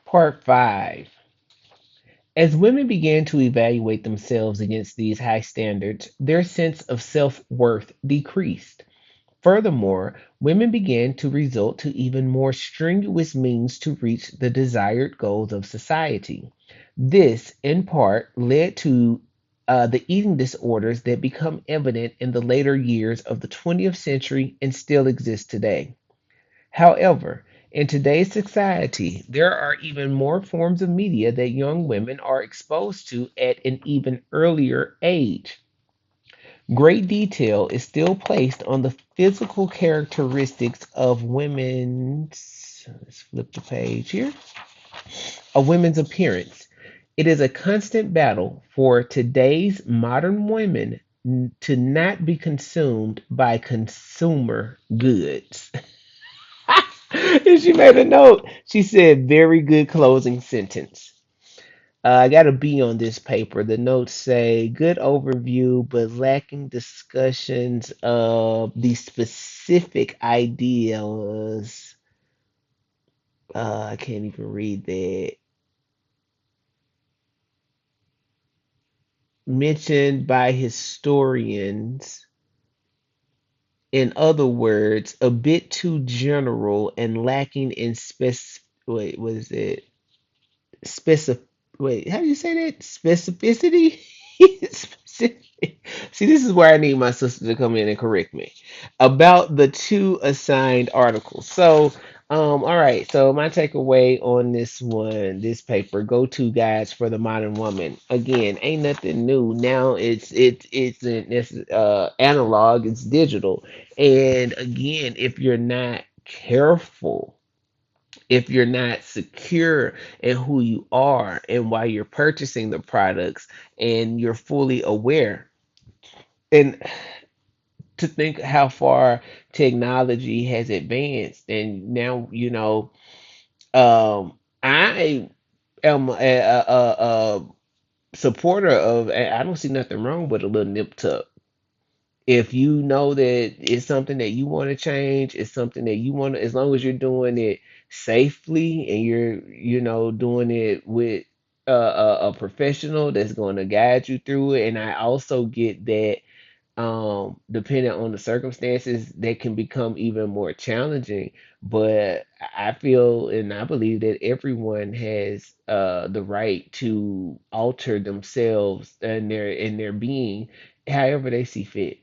Part 5. As women began to evaluate themselves against these high standards, their sense of self worth decreased. Furthermore, women began to resort to even more strenuous means to reach the desired goals of society. This, in part, led to the eating disorders that become evident in the later years of the 20th century and still exist today. However, in today's society, there are even more forms of media that young women are exposed to at an even earlier age. Great detail is still placed on the physical characteristics of women's, let's flip the page here, of women's appearance. It is a constant battle for today's modern women to not be consumed by consumer goods. And she made a note. She said, very good closing sentence. I got a B on this paper. The notes say good overview, but lacking discussions of the specific ideas. I can't even read that. Mentioned by historians. In other words, a bit too general and lacking in Wait, what is it? Specific. Wait, how do you say that? Specificity. Specific. See, this is where I need my sister to come in and correct me about the two assigned articles. So, all right. So my takeaway on this one, this paper, go-to guides for the modern woman. Again, ain't nothing new. Now it's analog. It's digital. And again, if you're not careful, if you're not secure in who you are and why you're purchasing the products, and you're fully aware, and to think how far technology has advanced, and now I am a supporter of. I don't see nothing wrong with a little nip tuck. If you know that it's something that you want to change, it's something that you want to, as long as you're doing it safely and you're, doing it with a professional that's going to guide you through it. And I also get that, depending on the circumstances, that can become even more challenging. But I feel and I believe that everyone has the right to alter themselves and their being however they see fit.